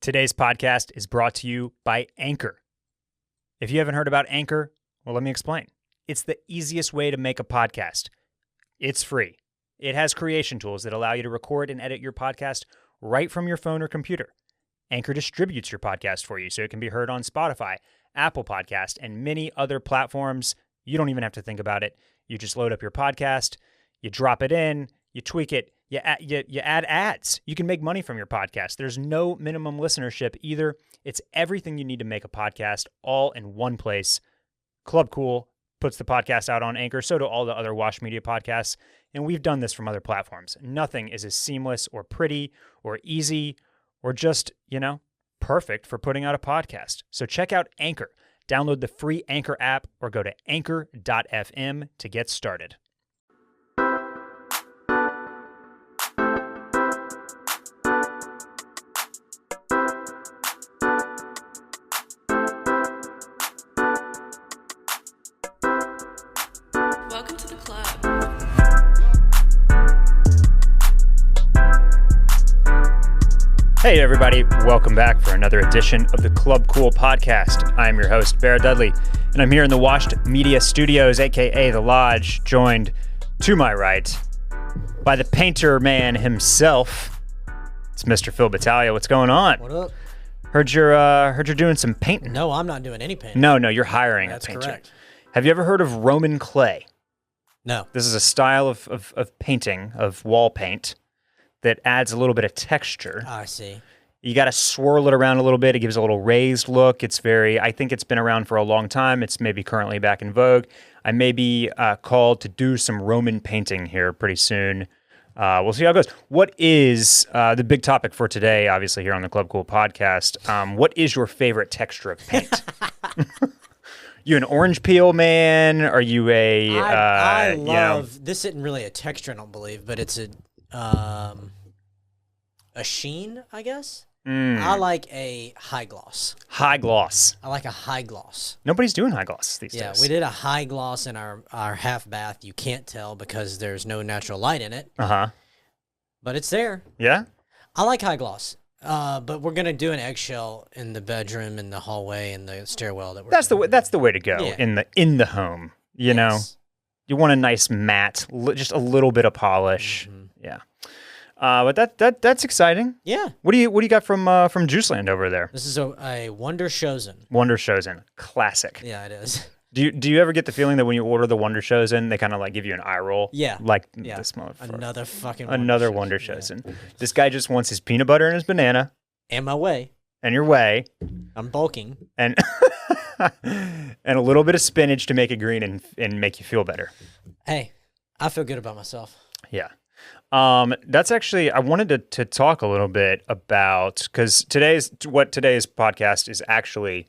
Today's podcast is brought to you by Anchor. If you haven't heard about Anchor, well, let me explain. It's the easiest way to make a podcast. It's free. It has creation tools that allow you to record and edit your podcast right from your phone or computer. Anchor distributes your podcast for you so it can be heard on Spotify, Apple Podcast, and many other platforms. You don't even have to think about it. You just load up your podcast, you drop it in, you tweak it, you add ads. You can make money from your podcast. There's no minimum listenership either. It's everything you need to make a podcast all in one place. Club Cool puts the podcast out on Anchor. So do all the other Wash Media podcasts. And we've done this from other platforms. Nothing is as seamless or pretty or easy or just, perfect for putting out a podcast. So check out Anchor. Download the free Anchor app or go to anchor.fm to get started. Welcome to the club. Hey everybody, welcome back for another edition of the Club Cool podcast. I'm your host, Bear Dudley, and I'm here in the Washed Media Studios, aka The Lodge, joined to my right by the painter man himself. It's Mr. Phil Battaglia. What's going on? What up? Heard you're doing some painting. No, I'm not doing any painting. No, you're hiring That's a painter. correct. Have you ever heard of Roman clay? No. This is a style of painting, of wall paint, that adds a little bit of texture. I see. You got to swirl it around a little bit. It gives a little raised look. I think it's been around for a long time. It's maybe currently back in vogue. I may be called to do some Roman painting here pretty soon. We'll see how it goes. What is the big topic for today, obviously, here on the Club Cool podcast? What is your favorite texture of paint? You an orange peel man? Are you a... I love... This isn't really a texture, I don't believe, but it's a sheen, I guess. I like a high gloss. High gloss. I like a high gloss. Nobody's doing high gloss these days. Yeah, we did a high gloss in our half bath. You can't tell because there's no natural light in it. Uh-huh. But it's there. Yeah? I like high gloss. But we're gonna do an eggshell in the bedroom, in the hallway, in the stairwell. That's the way to go. Yeah. in the home. You know, you want a nice matte, just a little bit of polish. Mm-hmm. Yeah. But that's exciting. Yeah. What do you got from Juiceland over there? This is a Wonder Chosen. Wonder Chosen, classic. Yeah, it is. Do you ever get the feeling that when you order the Wonder Chosen, they kind of like give you an eye roll? Yeah. Like Yeah. this motherfucker. Another fucking Another Wonder Chosen. Yeah. This guy just wants his peanut butter and his banana. And my way. And your way. I'm bulking. And and a little bit of spinach to make it green and make you feel better. Hey, I feel good about myself. Yeah. That's actually, I wanted to talk a little bit about, because today's podcast is actually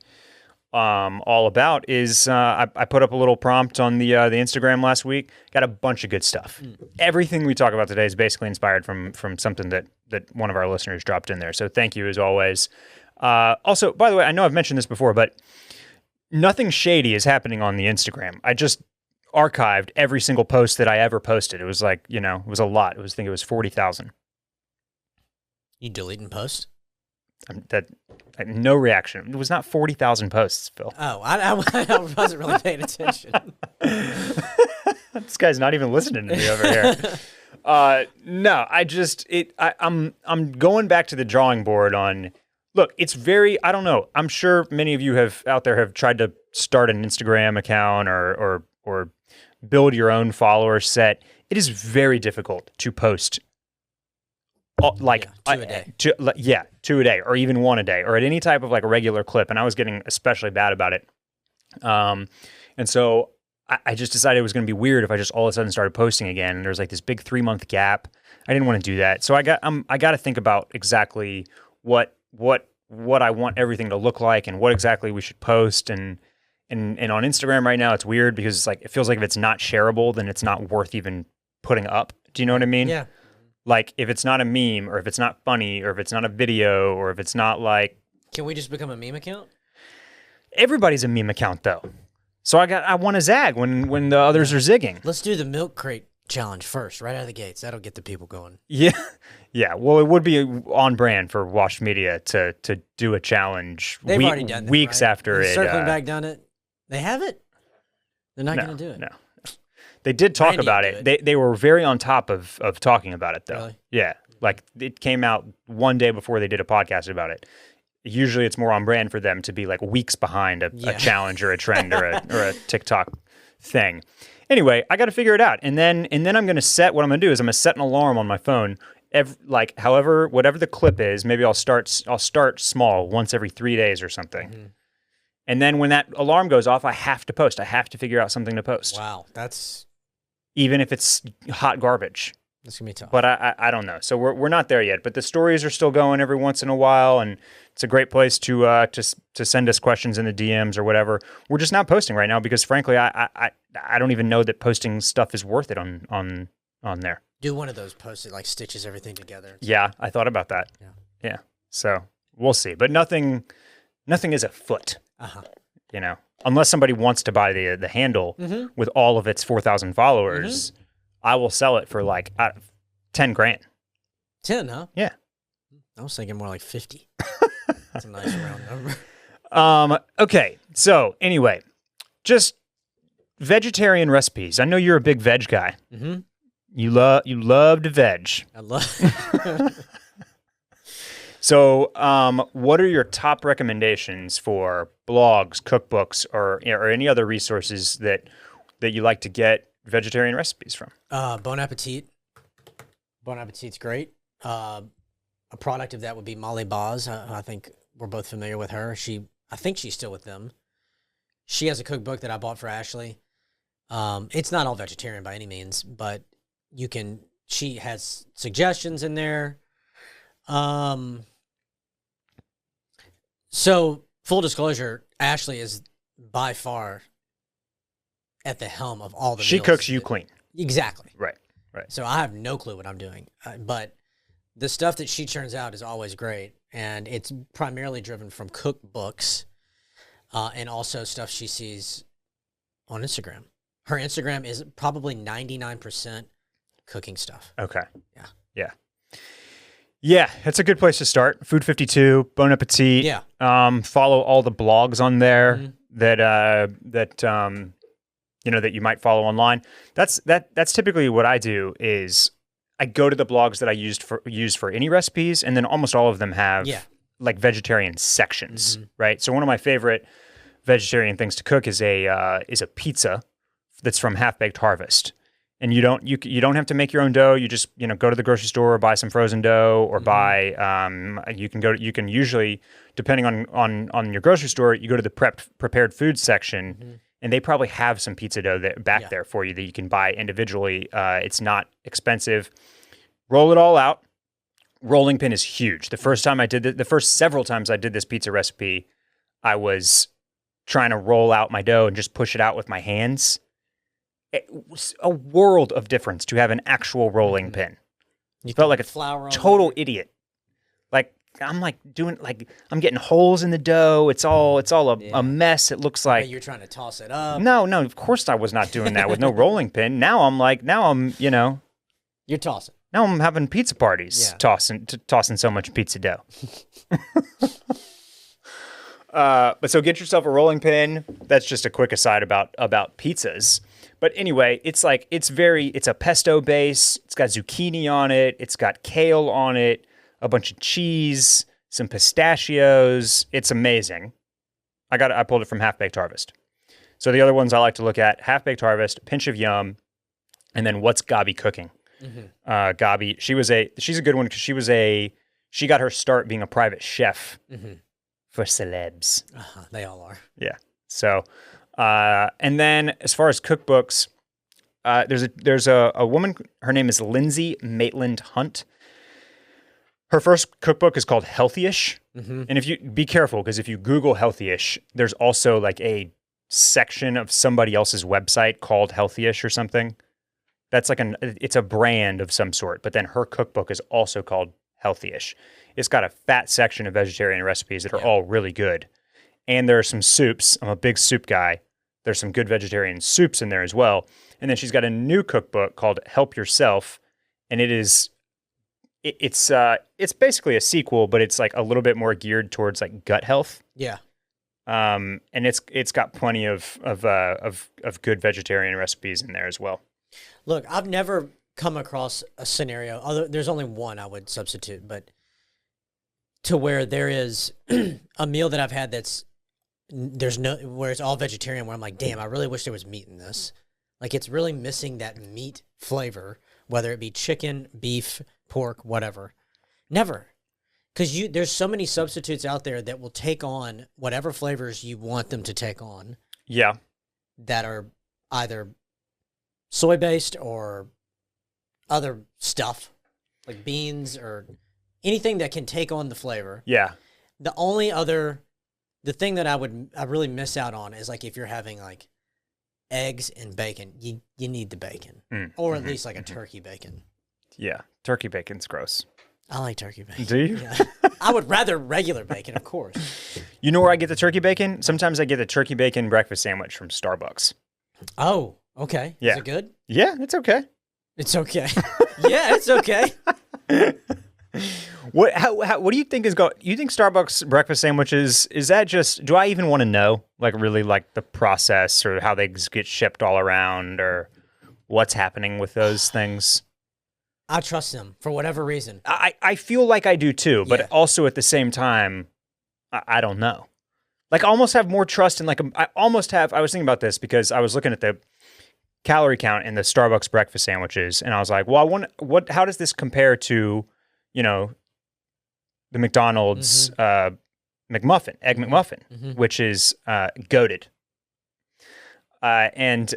all about is I put up a little prompt on the Instagram last week. Got a bunch of good stuff. Everything we talk about today is basically inspired from something that one of our listeners dropped in there. So thank you as always. Also, by the way, I know I've mentioned this before, but nothing shady is happening on the Instagram. I just archived every single post that I ever posted. It was like, it was a lot. I think it was 40,000. You deleting posts? No reaction. It was not 40,000 posts, Phil. Oh, I wasn't really paying attention. This guy's not even listening to me over here. No, I'm going back to the drawing board on. Look, it's very. I don't know. I'm sure many of you out there have tried to start an Instagram account or build your own follower set. It is very difficult to post. Two a day. Two a day, or even one a day, or at any type of like regular clip. And I was getting especially bad about it. And so I just decided it was going to be weird if I just all of a sudden started posting again. And there was like this big 3-month gap. I didn't want to do that. So I got to think about exactly what I want everything to look like and what exactly we should post. And on Instagram right now, it's weird because it's like, it feels like if it's not shareable, then it's not worth even putting up. Do you know what I mean? Yeah. Like, if it's not a meme, or if it's not funny, or if it's not a video, or if it's not like... Can we just become a meme account? Everybody's a meme account, though. So I want to zag when the others are zigging. Let's do the milk crate challenge first, right out of the gates. That'll get the people going. Yeah. Yeah. Well, it would be on brand for Washed Media to do a challenge They've already done that, weeks right? after it. Circling back done it. They have it? They're not going to do it. No. They did talk Randy about will it. They were very on top of talking about it, though. Really? Yeah. Like, it came out one day before they did a podcast about it. Usually it's more on brand for them to be like weeks behind a challenge or a trend or a TikTok thing. Anyway, I got to figure it out. And then I'm going to set, what I'm going to do is I'm going to set an alarm on my phone. Whatever the clip is, maybe I'll start small once every 3 days or something. Mm-hmm. And then when that alarm goes off, I have to post. I have to figure out something to post. Wow. That's... Even if it's hot garbage. That's going to be tough. But I don't know. So we're not there yet. But the stories are still going every once in a while, and it's a great place to send us questions in the DMs or whatever. We're just not posting right now because, frankly, I don't even know that posting stuff is worth it on there. Do one of those posts that like stitches everything together. Yeah, I thought about that. Yeah. So we'll see. But nothing is afoot. Uh-huh. You know, unless somebody wants to buy the handle with all of its 4,000 followers. I will sell it for like $10,000. 10, huh? Yeah. I was thinking more like 50. That's a nice round number. Okay. So anyway, just vegetarian recipes. I know you're a big veg guy. Mm-hmm. You love to veg. I love. So, what are your top recommendations for blogs, cookbooks, or any other resources that you like to get vegetarian recipes from? Bon Appetit. Bon Appetit's great. A product of that would be Molly Boz. I think we're both familiar with her. I think she's still with them. She has a cookbook that I bought for Ashley. It's not all vegetarian by any means, but she has suggestions in there. So full disclosure, Ashley is by far at the helm of all the She meals. cooks, you clean. Exactly. Right. So I have no clue what I'm doing, but the stuff that she churns out is always great, and it's primarily driven from cookbooks and also stuff she sees on Instagram. Her Instagram is probably 99% cooking stuff. Okay. Yeah, it's a good place to start. Food 52, Bon Appetit. Yeah. Follow all the blogs on there that you might follow online. That's typically what I do is I go to the blogs that I use for any recipes, and then almost all of them have like vegetarian sections, right? So one of my favorite vegetarian things to cook is a pizza that's from Half Baked Harvest. And you don't have to make your own dough. You just go to the grocery store or buy some frozen dough or buy you can usually, depending on your grocery store, you go to the prepared food section and they probably have some pizza dough there for you that you can buy individually. It's not expensive. Roll it all out. Rolling pin is huge. The first several times I did this pizza recipe, I was trying to roll out my dough and just push it out with my hands. It was a world of difference to have an actual rolling pin. You felt like a total idiot. Like I'm getting holes in the dough. It's all a mess. It looks like you're trying to toss it up. No, of course I was not doing that with no rolling pin. Now I'm you're tossing. Now I'm having pizza parties, tossing so much pizza dough. But so get yourself a rolling pin. That's just a quick aside about pizzas. But anyway, it's a pesto base. It's got zucchini on it. It's got kale on it, a bunch of cheese, some pistachios. It's amazing. I pulled it from Half Baked Harvest. So the other ones I like to look at: Half Baked Harvest, Pinch of Yum, and then What's Gabi Cooking? Gabi, she's a good one because she got her start being a private chef for celebs. They all are. Yeah. So. And then as far as cookbooks, there's a woman, her name is Lindsay Maitland Hunt. Her first cookbook is called Healthyish. And if you be careful, because if you Google Healthyish, there's also like a section of somebody else's website called Healthyish or something. That's like it's a brand of some sort, but then her cookbook is also called Healthyish. It's got a fat section of vegetarian recipes that are all really good. And there are some soups. I'm a big soup guy. There's some good vegetarian soups in there as well. And then she's got a new cookbook called Help Yourself, and it's basically a sequel, but it's like a little bit more geared towards like gut health. Yeah. And it's got plenty of good vegetarian recipes in there as well. Look, I've never come across a scenario. There's only one I would substitute, but to where there is a meal that I've had where it's all vegetarian, where I'm like, damn, I really wish there was meat in this. Like, it's really missing that meat flavor, whether it be chicken, beef, pork, whatever. Never. Because there's so many substitutes out there that will take on whatever flavors you want them to take on. Yeah. That are either soy-based or other stuff, like beans or anything that can take on the flavor. Yeah. The thing that I really miss out on is like if you're having like eggs and bacon, you need the bacon. Or at least like a turkey bacon. Yeah. Turkey bacon's gross. I like turkey bacon. Do you? Yeah. I would rather regular bacon, of course. You know where I get the turkey bacon? Sometimes I get the turkey bacon breakfast sandwich from Starbucks. Oh, okay. Yeah. Is it good? Yeah, it's okay. It's okay. Yeah, it's okay. What do you think you think Starbucks breakfast sandwiches, is that just, do I even want to know, like, really, like, the process or how they get shipped all around or what's happening with those things? I trust them for whatever reason. I feel like I do too, but Yeah. also at the same time, I don't know. Like, I almost have more trust in, like, I was thinking about this because I was looking at the calorie count in the Starbucks breakfast sandwiches, and I was like, well, how does this compare to, you know, the McDonald's egg McMuffin, which is goated. And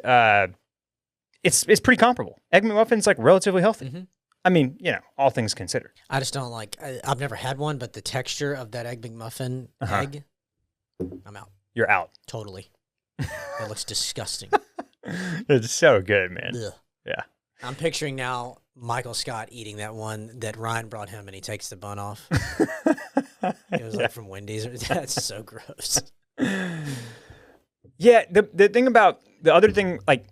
it's pretty comparable. Egg McMuffin's like relatively healthy. I mean, you know, all things considered. I just don't like, I've never had one, but the texture of that egg McMuffin egg, I'm out. You're out. Totally. It looks disgusting. It's so good, man. Ugh. Yeah. I'm picturing now Michael Scott eating that one that Ryan brought him and he takes the bun off. It was like from Wendy's. That's so gross. Yeah, the thing about, the other thing, like,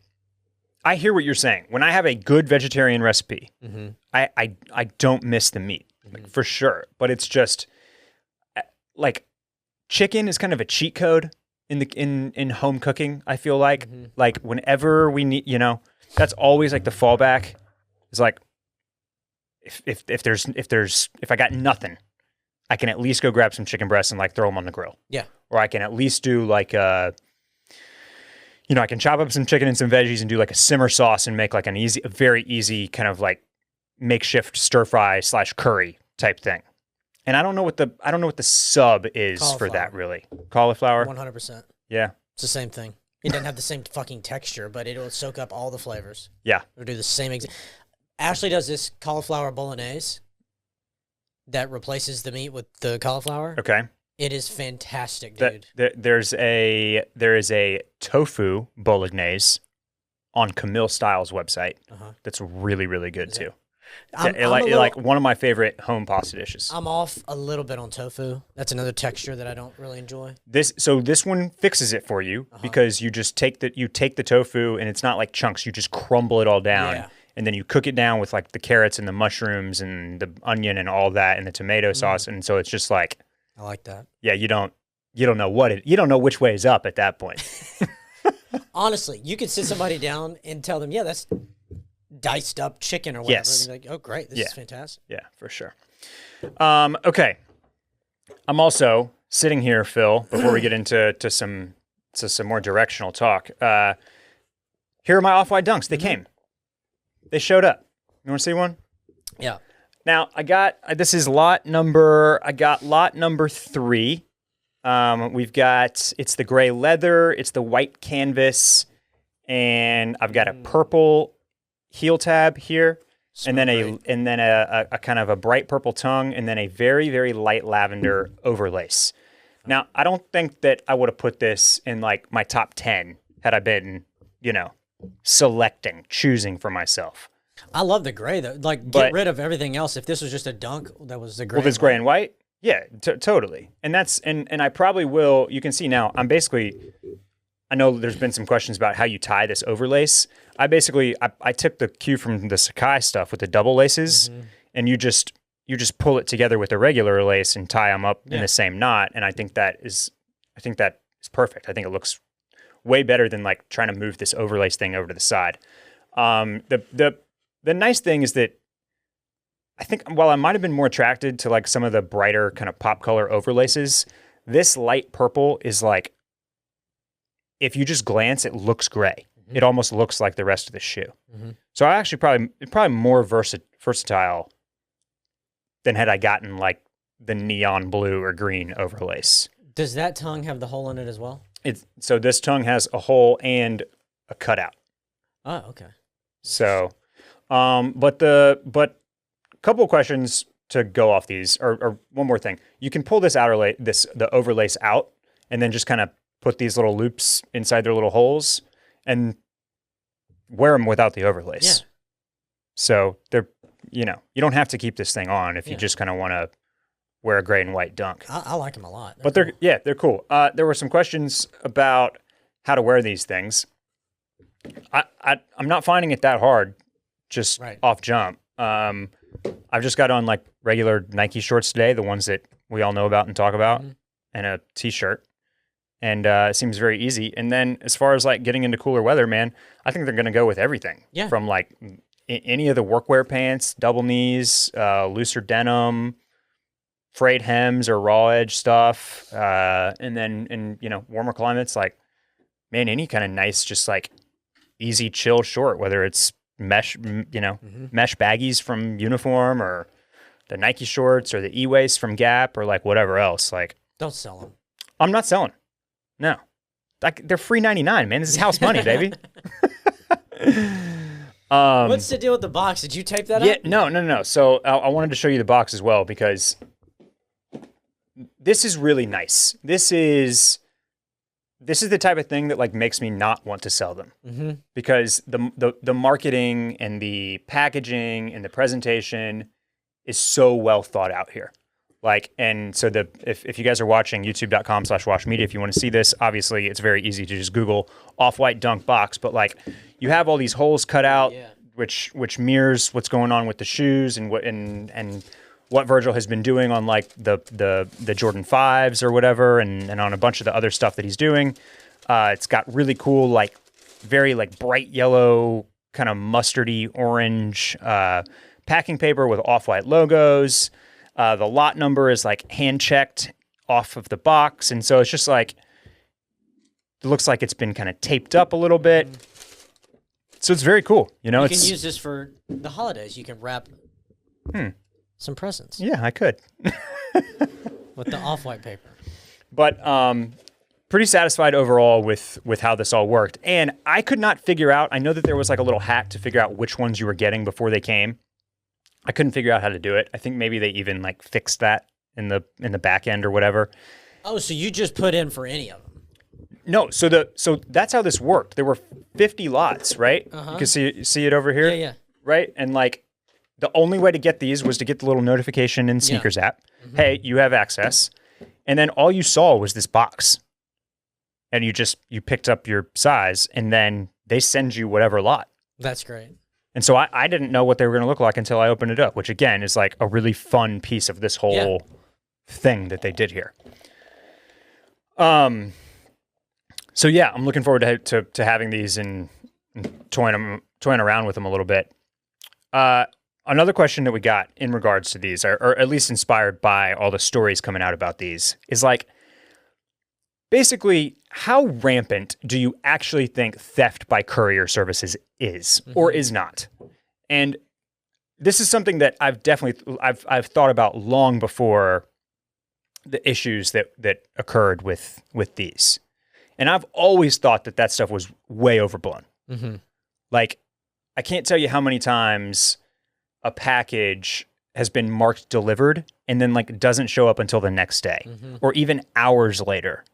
I hear what you're saying. When I have a good vegetarian recipe, I don't miss the meat, like, for sure. But it's just, like, chicken is kind of a cheat code in home cooking, I feel like. Like, whenever we need, you know, that's always like the fallback. It's like, if I got nothing, I can at least go grab some chicken breasts and like throw them on the grill. Yeah. Or I can at least do like I can chop up some chicken and some veggies and do like a simmer sauce and make like a very easy kind of like makeshift stir fry / curry type thing. And I don't know what the sub is for that, really. Cauliflower? 100%. Yeah. It's the same thing. It doesn't have the same fucking texture, but it'll soak up all the flavors. Yeah. It'll do the same Ashley does this cauliflower bolognese that replaces the meat with the cauliflower. Okay. It is fantastic, dude. There is a tofu bolognese on Camille Styles' website that's really, really good too. Like one of my favorite home pasta dishes. I'm off a little bit on tofu. That's another texture that I don't really enjoy. This one fixes it for you because you just take the tofu and it's not like chunks. You just crumble it all down and then you cook it down with like the carrots and the mushrooms and the onion and all that and the tomato sauce, and so it's just like, I like that. Yeah, you don't know which way is up at that point. Honestly, you could sit somebody down and tell them, yeah, that's diced up chicken or whatever. Yes. And they're like, oh, great, this is fantastic. Yeah, for sure. Okay. I'm also sitting here, Phil, before we get into some more directional talk. Here are my off-white dunks. They came. They showed up. You want to see one? Yeah. Now, I got lot number 3. We've got, it's the gray leather, it's the white canvas, and I've got a purple heel tab here, and then a kind of a bright purple tongue, and then a very, very light lavender overlace. Now, I don't think that I would have put this in like my top 10 had I been, choosing for myself. I love the gray though. Like, get rid of everything else. If this was just a dunk, that was the gray. Well, this gray and white? Yeah, totally. And that's, and I probably will, you can see now, I'm I know there's been some questions about how you tie this overlace. I basically I took the cue from the Sakai stuff with the double laces, and you just pull it together with a regular lace and tie them up in the same knot. And I think that is perfect. I think it looks way better than like trying to move this overlace thing over to the side. The nice thing is that I think while I might have been more attracted to like some of the brighter kind of pop color overlaces, this light purple is like, if you just glance, it looks gray. It almost looks like the rest of the shoe. So I actually probably more versatile than had I gotten like the neon blue or green overlace. Does that tongue have the hole in it as well? So this tongue has a hole and a cutout. Oh, okay. So, but a couple of questions to go off these, or one more thing. You can pull this the overlace out, and then just kind of put these little loops inside their little holes and wear them without the overlace. Yeah. So they're, you don't have to keep this thing on if you just kind of want to wear a gray and white dunk. I like them a lot. They're cool. There were some questions about how to wear these things. I'm not finding it that hard just off jump. I've just got on like regular Nike shorts today, the ones that we all know about and talk about, and a t-shirt. And it seems very easy. And then as far as like getting into cooler weather, man, I think they're going to go with everything. Yeah. From like any of the workwear pants, double knees, looser denim, frayed hems or raw edge stuff. And then in, warmer climates, like, man, any kind of nice, just like easy, chill short, whether it's mesh, mesh baggies from Uniform or the Nike shorts or the E-waist from Gap or like whatever else. Like, don't sell them. I'm not selling. No, they're free 99, man. This is house money, baby. What's the deal with the box? Did you tape that up? No. So I wanted to show you the box as well because this is really nice. This is the type of thing that like makes me not want to sell them because the marketing and the packaging and the presentation is so well thought out here. Like, and so if you guys are watching youtube.com/washmedia, if you want to see this, obviously it's very easy to just Google off-white dunk box, but like you have all these holes cut out, which mirrors what's going on with the shoes and what Virgil has been doing on like the Jordan 5s or whatever, and on a bunch of the other stuff that he's doing. It's got really cool, like very like bright yellow, kind of mustardy orange packing paper with off-white logos. The lot number is like hand checked off of the box. And so it's just like, it looks like it's been kind of taped up a little bit. So it's very cool. You can use this for the holidays. You can wrap some presents. Yeah, I could. With the off-white paper. But pretty satisfied overall with how this all worked. And I could not figure out, I know that there was like a little hack to figure out which ones you were getting before they came. I couldn't figure out how to do it. I think maybe they even like fixed that in the back end or whatever. Oh, so you just put in for any of them? No, so that's how this worked. There were 50 lots, right? You can see it over here. Yeah. Right? And like the only way to get these was to get the little notification in Sneakers app. Hey, you have access. And then all you saw was this box. And you picked up your size and then they send you whatever lot. That's great. And so I didn't know what they were going to look like until I opened it up, which again is like a really fun piece of this whole thing that they did here. So yeah, I'm looking forward to having these and toying around with them a little bit. Another question that we got in regards to these, or at least inspired by all the stories coming out about these, is like, basically, how rampant do you actually think theft by courier services is or is not? And this is something that I've thought about long before the issues that occurred with these. And I've always thought that stuff was way overblown. Like, I can't tell you how many times a package has been marked delivered and then like doesn't show up until the next day or even hours later.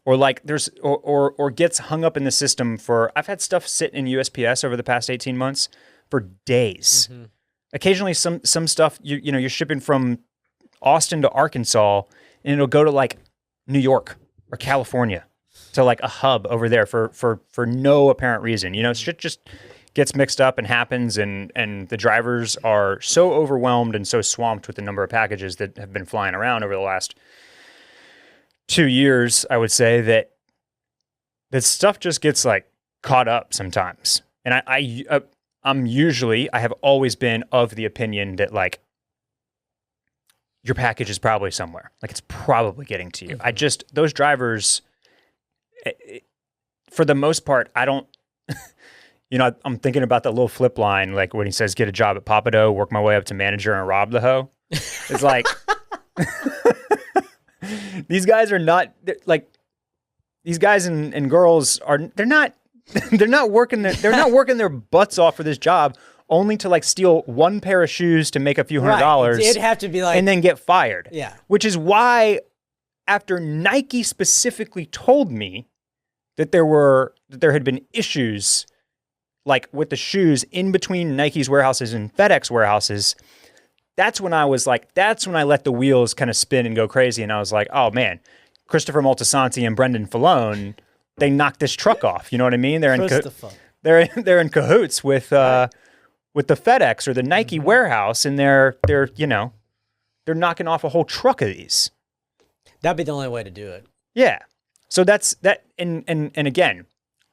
Or like there's or gets hung up in the system for, I've had stuff sit in USPS over the past 18 months for days. Occasionally some stuff you're shipping from Austin to Arkansas and it'll go to like New York or California to like a hub over there for no apparent reason. Shit just gets mixed up and happens, and the drivers are so overwhelmed and so swamped with the number of packages that have been flying around over the last 2 years, I would say, that stuff just gets like caught up sometimes. And I have always been of the opinion that like your package is probably somewhere. Like it's probably getting to you. Those drivers, for the most part, I don't, I'm thinking about the little flip line, like when he says, get a job at Papado, work my way up to manager and rob the hoe. It's like, these guys are not like, these guys and girls they're not working their butts off for this job only to like steal one pair of shoes to make a few $100. It'd have to be like, and then get fired. Yeah. Which is why after Nike specifically told me that there had been issues like with the shoes in between Nike's warehouses and FedEx warehouses, that's when I let the wheels kind of spin and go crazy. And I was like, oh man, Christopher Moltisanti and Brendan Fallone, they knocked this truck off. You know what I mean? They're in cahoots with the FedEx or the Nike warehouse, and they're knocking off a whole truck of these. That'd be the only way to do it. Yeah. So that's that. And again,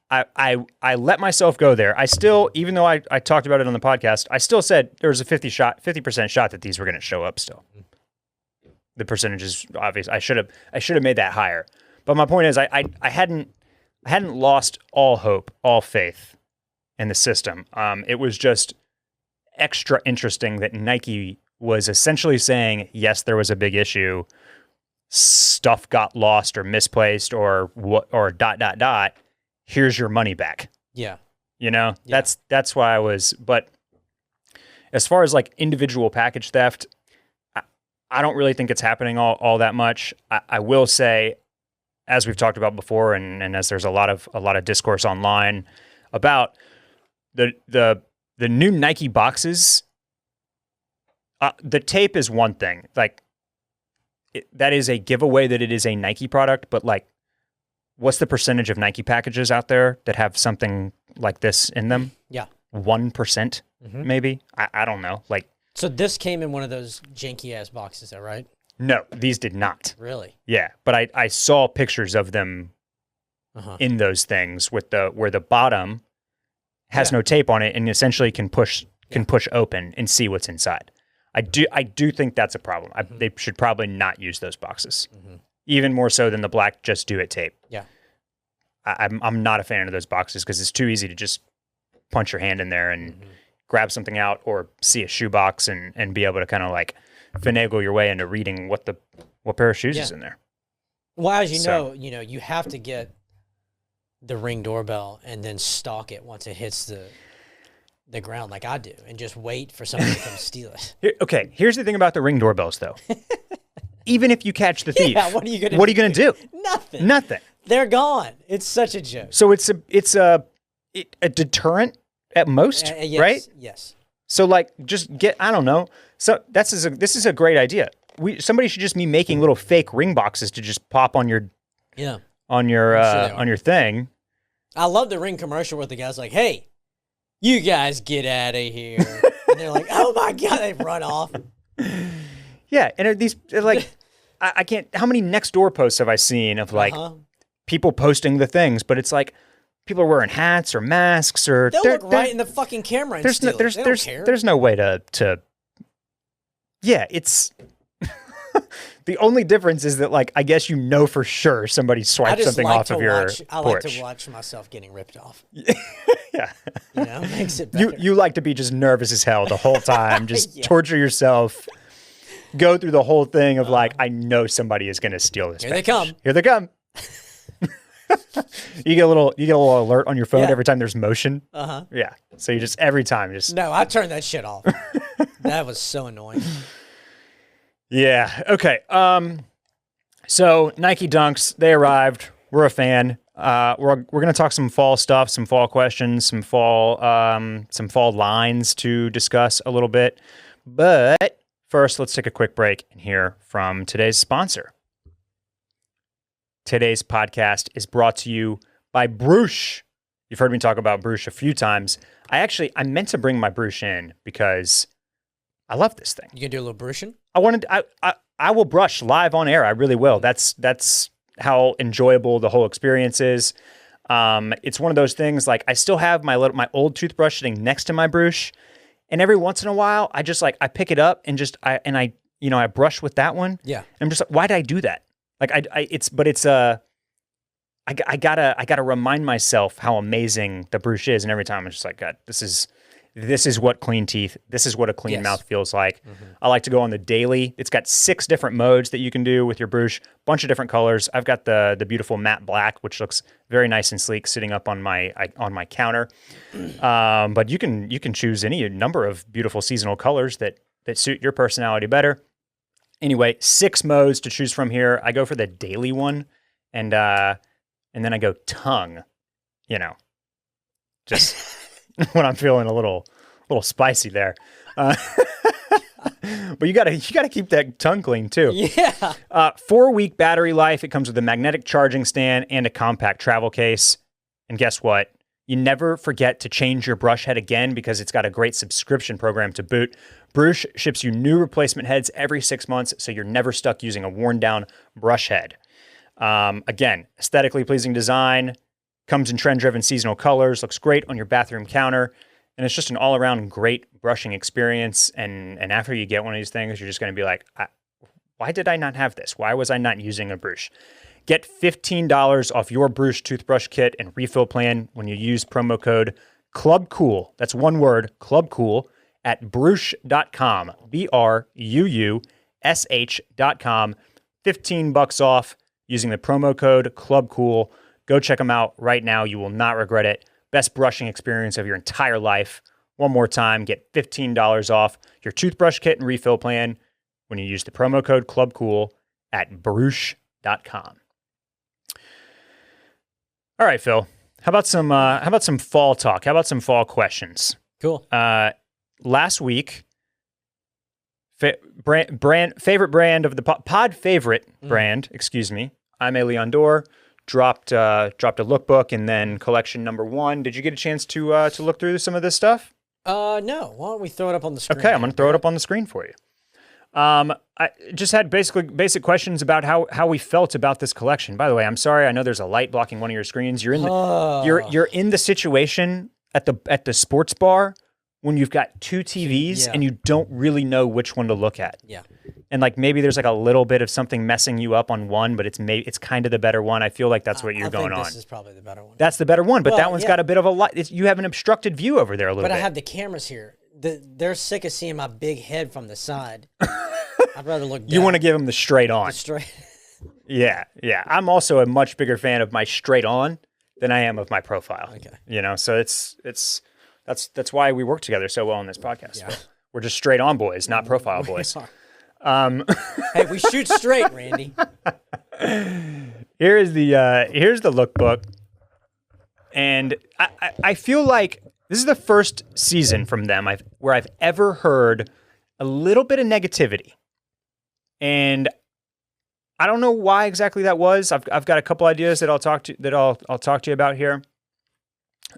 I let myself go there. I still, even though I talked about it on the podcast, I still said there was a 50% shot that these were going to show up still. The percentage is obvious. I should have made that higher. But my point is I hadn't lost all hope, all faith in the system. It was just extra interesting that Nike was essentially saying, yes, there was a big issue. Stuff got lost or misplaced or ... Here's your money back. Yeah. Yeah. That's why I was, but as far as like individual package theft, I don't really think it's happening all that much. I will say, as we've talked about before, and as there's a lot of discourse online about the new Nike boxes, the tape is one thing. Like that is a giveaway that it is a Nike product, but like, what's the percentage of Nike packages out there that have something like this in them? Yeah. 1%, maybe? I don't know. Like, so this came in one of those janky ass boxes, though, right? No, these did not. Really? Yeah, but I saw pictures of them in those things with where the bottom has no tape on it and essentially can push open and see what's inside. I do think that's a problem. They should probably not use those boxes. Even more so than the black Just Do It tape. Yeah. I'm not a fan of those boxes because it's too easy to just punch your hand in there and grab something out or see a shoe box and be able to kind of like finagle your way into reading what pair of shoes is in there. Well, as you know, you have to get the Ring doorbell and then stalk it once it hits the ground like I do and just wait for somebody to come steal it. Here's the thing about the Ring doorbells though. Even if you catch the thief, what are you going to do? Nothing. They're gone. It's such a joke. So it's a deterrent at most, yes, right? Yes. So like, just I don't know. So this is a great idea. Somebody should just be making little fake ring boxes to just pop on your on your thing. I love the Ring commercial where the guy's like, "Hey, you guys get out of here," and they're like, "Oh my god!" They run off. Yeah, and they're like, I can't. How many Nextdoor posts have I seen of like people posting the things? But it's like people are wearing hats or masks or they'll look right in the fucking camera. And there's no way to. Yeah, it's the only difference is that like I guess for sure somebody swiped something off of your porch. I like to watch myself getting ripped off. Yeah, makes it better. You like to be just nervous as hell the whole time, just torture yourself. Go through the whole thing of like, I know somebody is going to steal this. Here they come. Here they come. You get a little alert on your phone every time there's motion. Yeah. So you just every time. No, I turned that shit off. That was so annoying. Yeah. Okay. So Nike Dunks, they arrived. We're a fan. We're going to talk some fall stuff, some fall questions, some fall lines to discuss a little bit. But first, let's take a quick break and hear from today's sponsor. Today's podcast is brought to you by Brush. You've heard me talk about Brush a few times. I meant to bring my Brush in because I love this thing. You gonna do a little brushing? I will brush live on air. I really will. That's how enjoyable the whole experience is. It's one of those things, like I still have my old toothbrush sitting next to my Brush, and every once in a while I just I pick it up and I brush with that one. Yeah. And I'm just like, why did I do that? Like I gotta remind myself how amazing the Brush is, and every time I'm just like, God, this is what clean teeth, this is what a clean mouth feels like. Mm-hmm. I like to go on the daily. It's got 6 different modes that you can do with your Brush, bunch of different colors. I've got the beautiful matte black, which looks very nice and sleek sitting up on my counter. But you can choose any number of beautiful seasonal colors that suit your personality better. Anyway, 6 modes to choose from here. I go for the daily one, and then I go tongue, just when I'm feeling a little spicy there. But you gotta keep that tongue clean too. Yeah. 4-week battery life. It comes with a magnetic charging stand and a compact travel case. And guess what? You never forget to change your brush head again because it's got a great subscription program to boot. Brush ships you new replacement heads every 6 months, so you're never stuck using a worn-down brush head. Again, aesthetically pleasing design, comes in trend-driven seasonal colors, looks great on your bathroom counter, and it's just an all-around great brushing experience. And after you get one of these things, you're just going to be like, why did I not have this? Why was I not using a Brush? Get $15 off your Brush toothbrush kit and refill plan when you use promo code CLUBCOOL. That's one word, CLUBCOOL, at Brush.com, BRUUSH.com. $15 off using the promo code CLUBCOOL. Go check them out right now. You will not regret it. Best brushing experience of your entire life. One more time, get $15 off your toothbrush kit and refill plan when you use the promo code CLUBCOOL at Brush.com. All right, Phil. How about some fall talk? How about some fall questions? Cool. Last week, favorite brand of the pod favorite brand, excuse me, Aimé Leon Dore dropped a lookbook, and then collection number 1. Did you get a chance to look through some of this stuff? No. Why don't we throw it up on the screen? Okay, I'm going to throw it up on the screen for you. I just had basic questions about how we felt about this collection. By the way, I'm sorry. I know there's a light blocking one of your screens. You're in you're in the situation at the sports bar when you've got 2 TVs and you don't really know which one to look at. Yeah. And maybe there's a little bit of something messing you up on one, but it's kind of the better one. I feel like that's what you're going on. This is probably the better one. That's the better one, but that one's got a bit of a light. You have an obstructed view over there a little bit. But I have the cameras here. They're sick of seeing my big head from the side. I'd rather look down. You want to give them the straight on. Yeah. I'm also a much bigger fan of my straight on than I am of my profile. Okay. So that's why we work together so well on this podcast. Yeah. We're just straight on boys, not profile boys. Hey, we shoot straight, Randy. Here's the lookbook, and I feel like this is the first season from them where I've ever heard a little bit of negativity, and I don't know why exactly that was. I've got a couple ideas that I'll talk to you about here.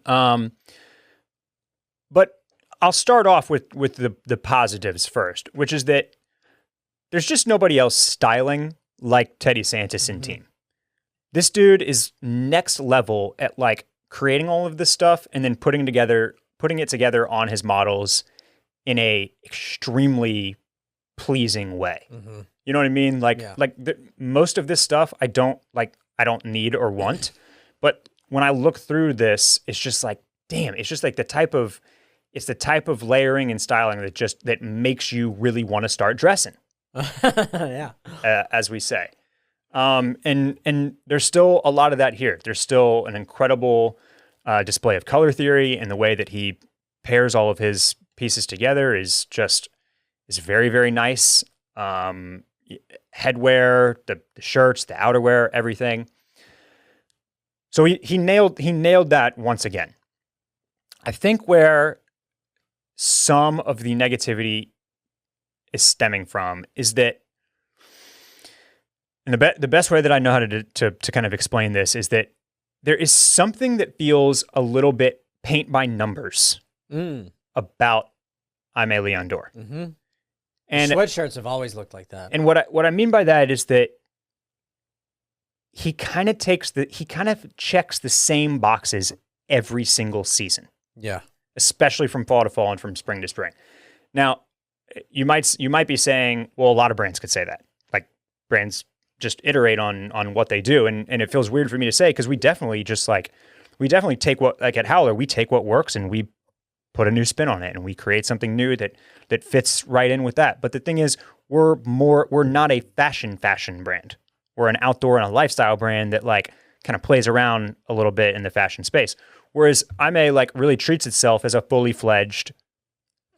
But I'll start off with the positives first, which is that there's just nobody else styling like Teddy Santis and team. This dude is next level at creating all of this stuff and then putting it together on his models in a extremely pleasing way. Mm-hmm. You know what I mean? Most of this stuff I don't need or want, but when I look through this, it's just damn, it's just the type of layering and styling that makes you really want to start dressing. Yeah. As we say. And there's still a lot of that here. There's still an incredible display of color theory, and the way that he pairs all of his pieces together is very, very nice. Headwear, the shirts, the outerwear, everything. So he nailed that once again. I think where some of the negativity is stemming from is that And the best way that I know how to kind of explain this is that there is something that feels a little bit paint by numbers about Aimé Leon Dore. Mm-hmm. And sweatshirts have always looked like that. And what I mean by that is that he kind of checks the same boxes every single season. Yeah. Especially from fall to fall and from spring to spring. Now, you might be saying, well, a lot of brands could say that. Like brands just iterate on what they do, and it feels weird for me to say because we definitely take what, like at Howler, we take what works and we put a new spin on it and we create something new that fits right in with that. But the thing is, we're not a fashion brand. We're an outdoor and a lifestyle brand that like kind of plays around a little bit in the fashion space. Whereas Aimé like really treats itself as a fully fledged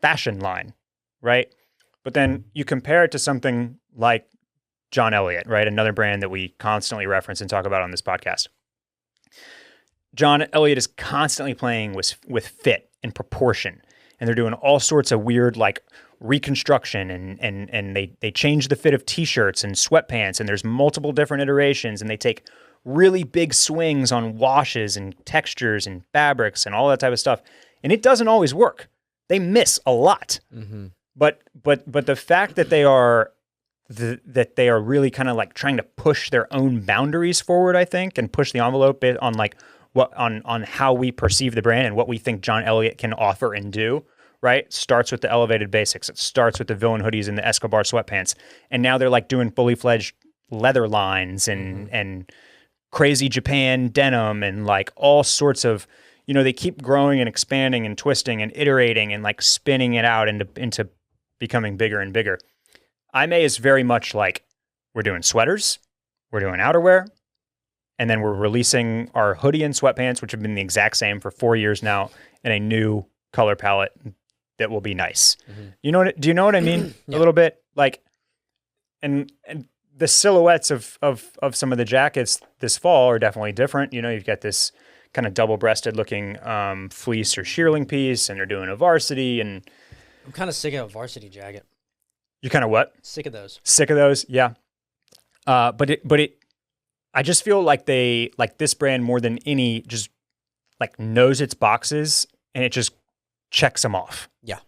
fashion line, right? But then you compare it to something like John Elliott, right? Another brand that we constantly reference and talk about on this podcast. John Elliott is constantly playing with fit and proportion, and they're doing all sorts of weird like reconstruction and they change the fit of t-shirts and sweatpants, and there's multiple different iterations, and they take really big swings on washes and textures and fabrics and all that type of stuff. And it doesn't always work. They miss a lot. Mm-hmm. But the fact that they are really kind of like trying to push their own boundaries forward, I think, and push the envelope on like on how we perceive the brand and what we think John Elliott can offer and do, right? Starts with the elevated basics. It starts with the villain hoodies and the Escobar sweatpants. And now they're like doing fully fledged leather lines and crazy Japan denim and like all sorts of, they keep growing and expanding and twisting and iterating and like spinning it out into becoming bigger and bigger. Aimé is very much like, we're doing sweaters, we're doing outerwear, and then we're releasing our hoodie and sweatpants, which have been the exact same for 4 years now, in a new color palette that will be nice. Mm-hmm. Do you know what I mean? Yeah. A little bit like, and the silhouettes of some of the jackets this fall are definitely different. You've got this kind of double-breasted looking fleece or shearling piece, and they're doing a varsity. And I'm kind of sick of a varsity jacket. You kind of what? Sick of those. Sick of those, yeah. I just feel like they, like this brand more than any, just like knows its boxes and it just checks them off. Yeah.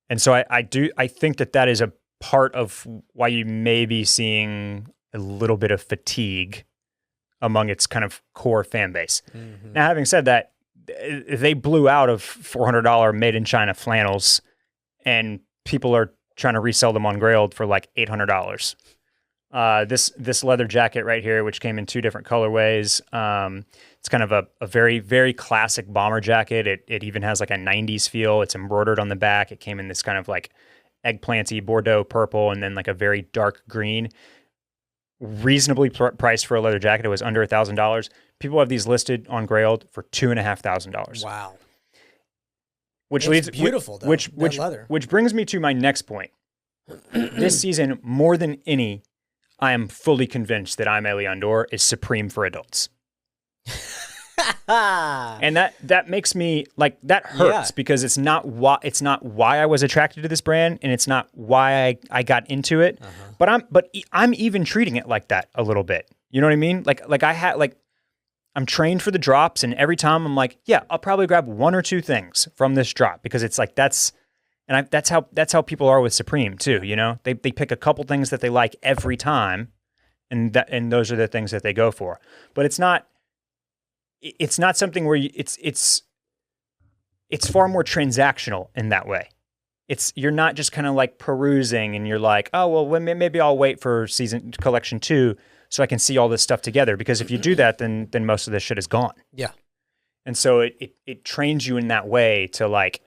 And so I think that is a part of why you may be seeing a little bit of fatigue among its kind of core fan base. Mm-hmm. Now, having said that, they blew out of $400 made in China flannels, and people are trying to resell them on Grailed for like $800. This leather jacket right here, which came in 2 different colorways. It's kind of a very, very classic bomber jacket. It even has like a 90s feel. It's embroidered on the back. It came in this kind of like eggplanty Bordeaux purple and then like a very dark green. Reasonably priced for a leather jacket. It was under $1,000. People have these listed on Grailed for $2,500. Wow. Which it's leads beautiful though, which brings me to my next point. This season, more than any, I am fully convinced that Aimé Leon Dore is supreme for adults. And that makes me like, that hurts because it's not why I was attracted to this brand, and it's not why I got into it. Uh-huh. But I'm even treating it like that a little bit. You know what I mean? Like I'm trained for the drops, and every time I'm like, yeah, I'll probably grab 1 or 2 things from this drop because it's like that's how people are with Supreme too. They pick a couple things that they like every time, and those are the things that they go for. But it's not something where it's far more transactional in that way. You're not just kind of like perusing and you're like, oh, well, maybe I'll wait for season collection 2 so I can see all this stuff together. Because if you do that, then most of this shit is gone. Yeah. And so it trains you in that way to like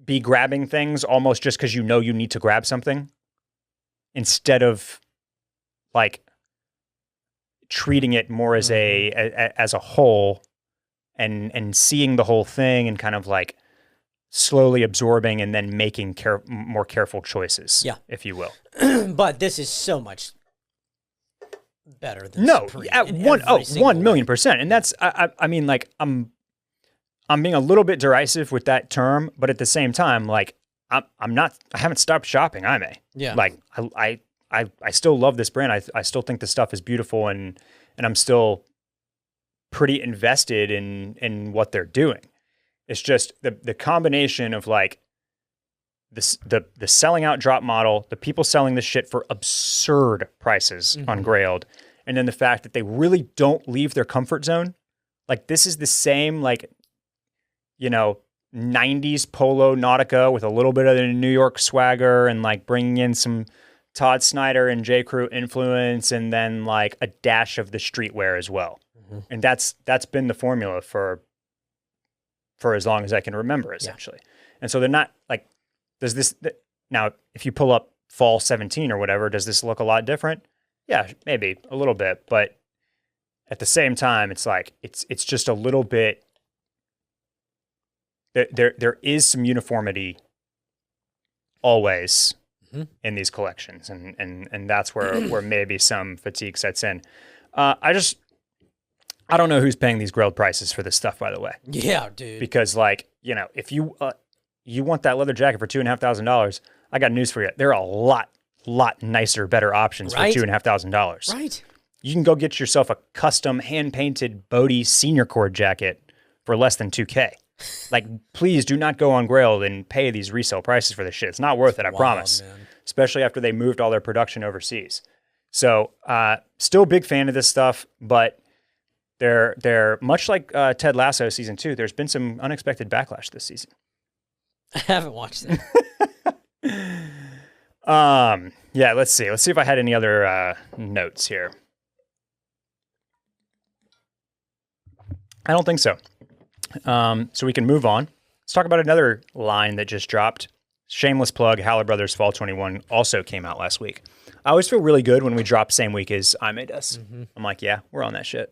be grabbing things almost just because you need to grab something, instead of like treating it more as as a whole and seeing the whole thing and kind of like slowly absorbing and then making more careful choices, if you will. But this is so much better than Supreme. Yeah, 1,000,000%. And that's I mean, like I'm being a little bit derisive with that term, but at the same time, like I haven't stopped shopping Aimé. Yeah. Like I still love this brand. I still think the stuff is beautiful, and I'm still pretty invested in what they're doing. It's just the combination of like the selling out drop model, the people selling this shit for absurd prices on Grailed, and then the fact that they really don't leave their comfort zone. Like this is the same, like, you know, 90s Polo Nautica with a little bit of the New York swagger and like bringing in some Todd Snyder and J. Crew influence, and then like a dash of the streetwear as well. And that's been the formula for as long as I can remember, essentially. Yeah. And so they're not like, does this now, if you pull up fall 17 or whatever, does this look a lot different? Yeah, maybe a little bit, but at the same time, it's like, it's just a little bit, there is some uniformity always in these collections. And that's where maybe some fatigue sets in. I don't know who's paying these Grailed prices for this stuff, by the way. Yeah, dude. Because, like, you know, if you want that leather jacket for $2,500, I got news for you. There are a lot nicer, better options for $2,500. Right. You can go get yourself a custom hand-painted Bodie senior cord jacket for less than $2K. Like, please do not go on Grailed and pay these resale prices for this shit. It's not worth it, I promise. Man. Especially after they moved all their production overseas. So, still a big fan of this stuff, but they're much like Ted Lasso season 2. There's been some unexpected backlash this season. I haven't watched it. Yeah, let's see. Let's see if I had any other notes here. I don't think so. So we can move on. Let's talk about another line that just dropped. Shameless plug, Howler Brothers Fall 21 also came out last week. I always feel really good when we drop same week as Aimé does. I'm like, yeah, we're on that shit.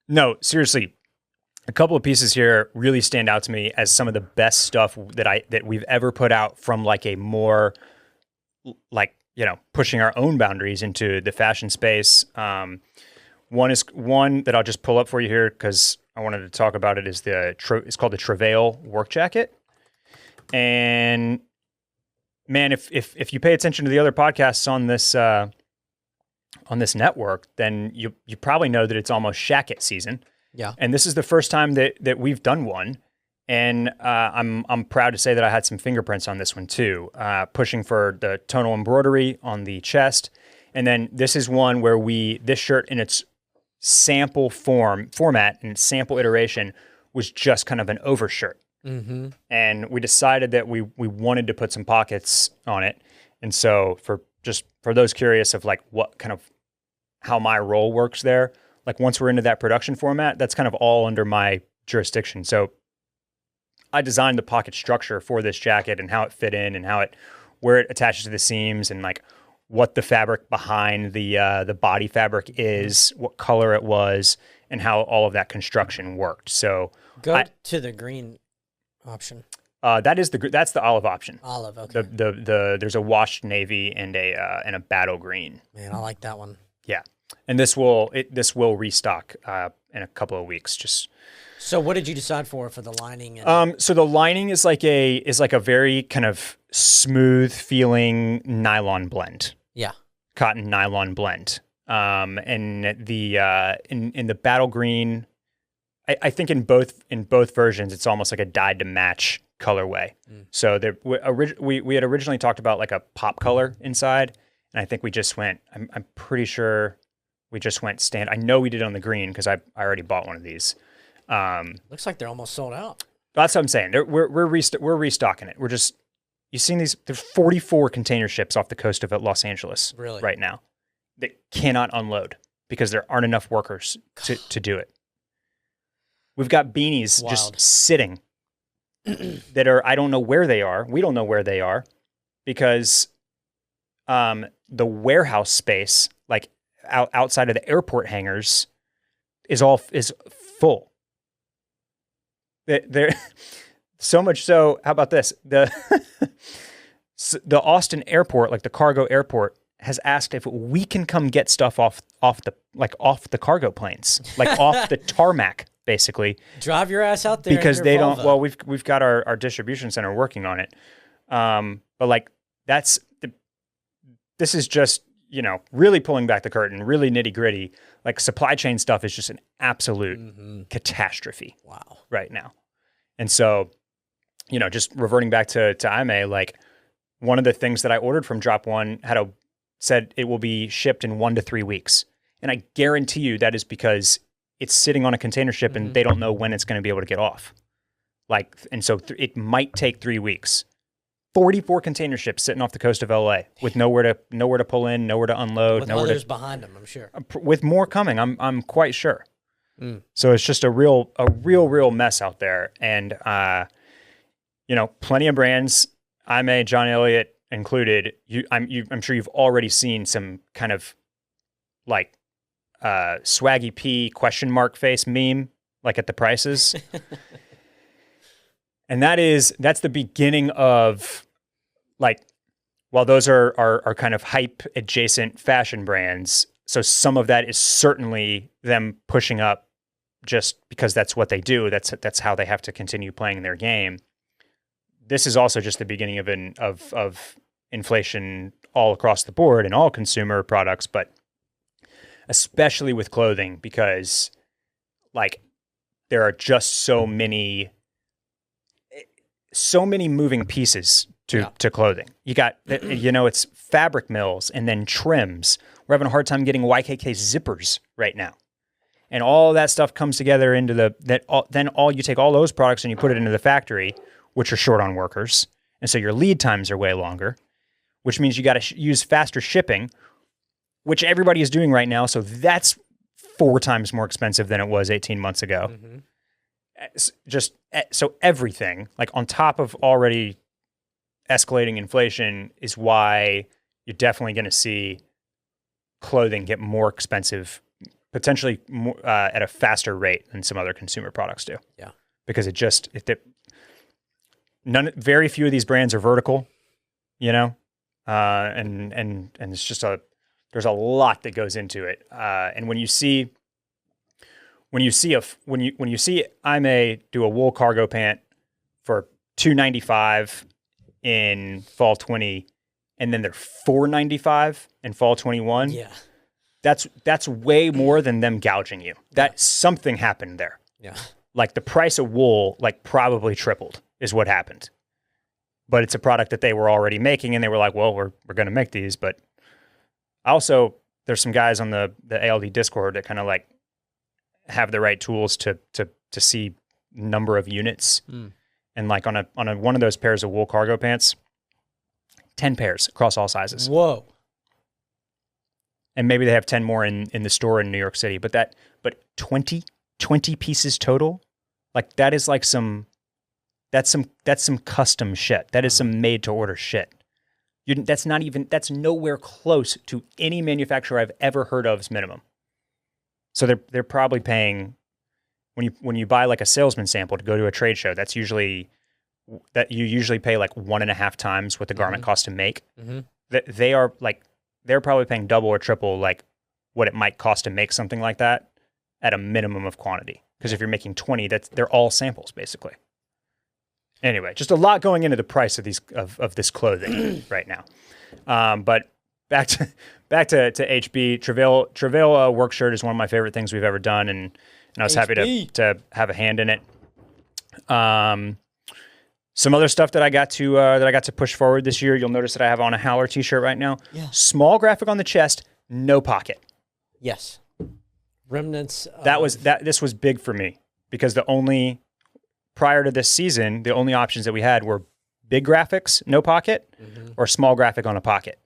No, seriously, a couple of pieces here really stand out to me as some of the best stuff that we've ever put out from like a more like, you know, pushing our own boundaries into the fashion space. One that I'll just pull up for you here because I wanted to talk about it. Is it's called the Travail work jacket. And man, if you pay attention to the other podcasts on this network, then you probably know that it's almost shacket season. Yeah. And this is the first time that we've done one. And I'm proud to say that I had some fingerprints on this one too, pushing for the tonal embroidery on the chest. And then this is one where this shirt in its sample format and sample iteration was just kind of an overshirt. And we decided that we wanted to put some pockets on it. And so for those curious of like what kind of how my role works there, like once we're into that production format, that's kind of all under my jurisdiction. So I designed the pocket structure for this jacket and how it fit in and where it attaches to the seams and like what the fabric behind the body fabric is, what color it was, and how all of that construction worked. So go to the green option. That's the olive option. Olive, okay. There's a washed navy and a battle green. Man, I like that one. Yeah, and this will restock in a couple of weeks. So what did you decide for the lining? So the lining is like a very kind of smooth feeling nylon blend. Yeah, cotton nylon blend. And the in the battle green. I think in both versions, it's almost like a dyed to match colorway. So we had originally talked about like a pop color inside, and I think we just went. I'm pretty sure we just went stand. I know we did on the green because I already bought one of these. Looks like they're almost sold out. That's what I'm saying. We're restocking it. You've seen these. There's 44 container ships off the coast of Los Angeles right now that cannot unload because there aren't enough workers to do it. We've got beanies just sitting that I don't know where they are. We don't know where they are because the warehouse space, like outside of the airport hangars, is full. They're so much so. How about this? The Austin airport, like the cargo airport, has asked if we can come get stuff off the cargo planes, like off the tarmac. Basically, drive your ass out there because they don't. Well, we've got our distribution center working on it, but like this is just, really pulling back the curtain, really nitty gritty. Like supply chain stuff is just an absolute catastrophe. Wow. Right now. And so, just reverting back to Aimé, like one of the things that I ordered from Drop One said it will be shipped in 1 to 3 weeks. And I guarantee you that is because it's sitting on a container ship and they don't know when it's going to be able to get off. And so it might take 3 weeks. 44 container ships sitting off the coast of LA with nowhere to pull in, nowhere to unload, with others behind them, I'm sure. With more coming, I'm quite sure. So it's just a real mess out there. And plenty of brands, Aimé, John Elliott included. I'm sure you've already seen some kind of like Swaggy P question mark face meme, like at the prices. And that's the beginning of, like, while those are kind of hype adjacent fashion brands. So some of that is certainly them pushing up just because that's what they do. That's how they have to continue playing their game. This is also just the beginning of inflation all across the board in all consumer products, but especially with clothing, because like there are just so many moving pieces to clothing. You got, it's fabric mills and then trims. We're having a hard time getting YKK zippers right now. And all that stuff comes together into you take all those products and you put it into the factory, which are short on workers. And so your lead times are way longer, which means you got to use faster shipping, which everybody is doing right now. So that's 4 times more expensive than it was 18 months ago. So everything, like on top of already escalating inflation, is why you're definitely going to see clothing get more expensive, potentially more, at a faster rate than some other consumer products do. Yeah, because very few of these brands are vertical, and it's just there's a lot that goes into it. And when you see Aimé do a wool cargo pant for $295 in fall 20, and then they're $495 in fall 21. Yeah, that's way more than them gouging you. That something happened there. Yeah, like the price of wool probably tripled is what happened. But it's a product that they were already making, and they were like, well, we're going to make these. But also, there's some guys on the ALD Discord that kind of like have the right tools to see number of units. And like on one of those pairs of wool cargo pants, 10 pairs across all sizes. Whoa. And maybe they have 10 more in the store in New York City, but 20 pieces total, like that is like that's some custom shit. That is some made to order shit. That's nowhere close to any manufacturer I've ever heard of's minimum. So they're probably paying, when you buy like a salesman sample to go to a trade show, that's usually that you usually pay like 1.5 times what the garment costs to make. They're probably paying double or triple like what it might cost to make something like that at a minimum of quantity. Because if you're making 20, they're all samples basically. Anyway, just a lot going into the price of this clothing right now. But back to HB. Travail work shirt is one of my favorite things we've ever done, and I was happy to have a hand in it. Some other stuff that I got to push forward this year. You'll notice that I have on a Howler t-shirt right now. Yeah. Small graphic on the chest, no pocket. Yes. Remnants. This was big for me because prior to this season, the only options that we had were big graphics, no pocket, or small graphic on a pocket.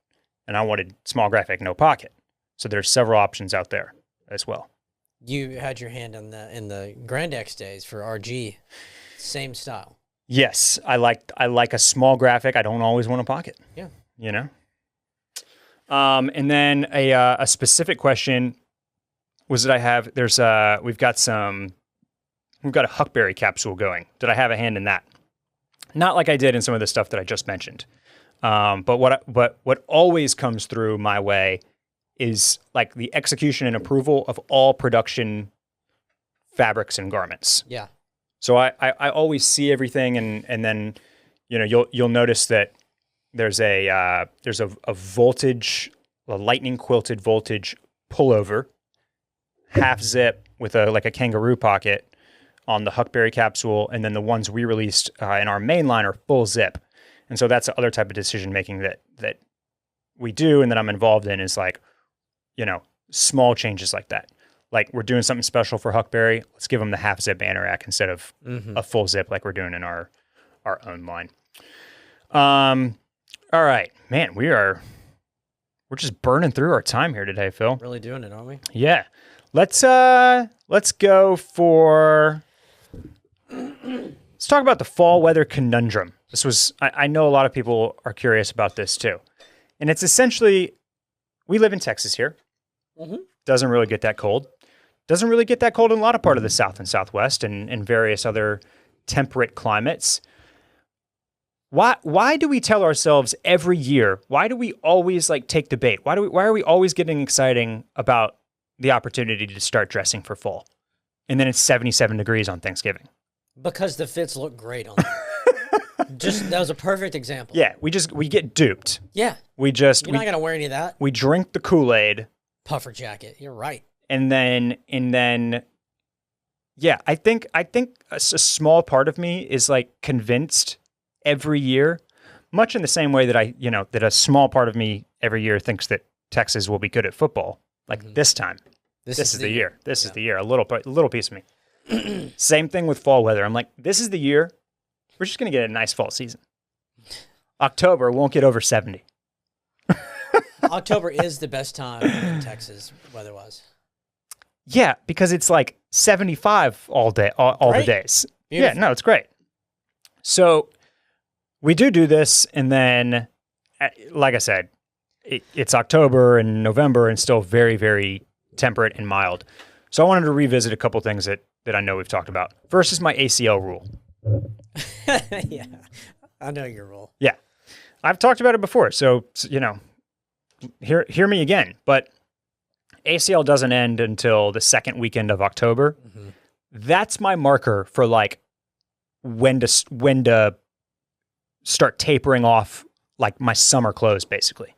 And I wanted small graphic, no pocket. So there's several options out there as well. You had your hand in the Grand X days for RG, same style. Yes, I like a small graphic. I don't always want a pocket. Yeah, And then a specific question was that I have. We've got a huckberry capsule going. Did I have a hand in that? Not like I did in some of the stuff that I just mentioned. But what always comes through my way is like the execution and approval of all production fabrics and garments. Yeah. So I always see everything, and then you'll notice that there's a voltage, a lightning quilted voltage pullover, half zip with a kangaroo pocket on the Huckberry capsule, and then the ones we released in our main line are full zip. And so that's the other type of decision making that we do and that I'm involved in is like, small changes like that. Like we're doing something special for Huckberry, let's give them the half zip anorak instead of a full zip like we're doing in our own line. All right, man, we're just burning through our time here today, Phil. Really doing it, aren't we? Yeah. Let's go for let's talk about the fall weather conundrum. This was I know a lot of people are curious about this too. And it's essentially we live in Texas here. Mm-hmm. Doesn't really get that cold. Doesn't really get that cold in a lot of part of the South and Southwest and various other temperate climates. Why do we tell ourselves every year? Why do we always take the bait? Why are we always getting exciting about the opportunity to start dressing for fall? And then it's 77 degrees on Thanksgiving. Because the fits look great on them. That was a perfect example. Yeah, we get duped. Yeah. You're not gonna wear any of that. We drink the Kool-Aid. Puffer jacket. You're right. And then yeah, I think a small part of me is convinced every year, much in the same way that that a small part of me every year thinks that Texas will be good at football. This time, this is the year. This is the year. A little piece of me. Same thing with fall weather. I'm like, this is the year. We're just gonna get a nice fall season. October won't get over 70. October is the best time in Texas weather-wise. Yeah, because it's 75 all day, all the days. Beautiful. Yeah, no, it's great. So we do this, and then, like I said, it's October and November and still very, very temperate and mild. So I wanted to revisit a couple things that I know we've talked about. First is my ACL rule. Yeah, I know your rule. Yeah, I've talked about it before, so hear me again. But ACL doesn't end until the second weekend of October. Mm-hmm. That's my marker for when to start tapering off my summer clothes, basically.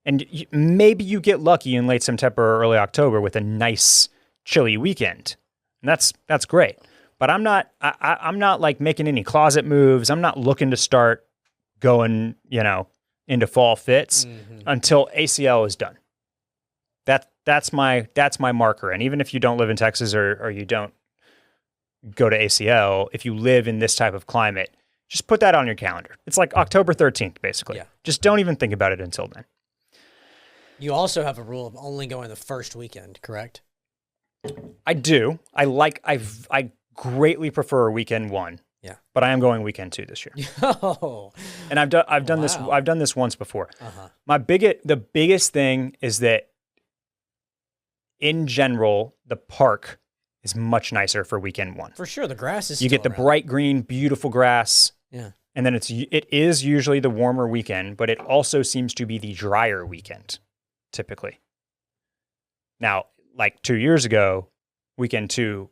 And maybe you get lucky in late September or early October with a nice chilly weekend, and that's great. But I'm not making any closet moves. I'm not looking to start going into fall fits until ACL is done. That's my marker. And even if you don't live in Texas or you don't go to ACL, if you live in this type of climate, just put that on your calendar. It's October 13th, basically. Yeah. Just don't even think about it until then. You also have a rule of only going the first weekend, correct? I do. I greatly prefer weekend one. Yeah. But I am going weekend 2 this year. Oh. And I've done this once before. Uh-huh. The biggest thing is that in general, the park is much nicer for weekend 1. For sure, the grass is. You get the bright green, beautiful grass. Yeah. And then it is usually the warmer weekend, but it also seems to be the drier weekend, typically. Now, 2 years ago, weekend 2,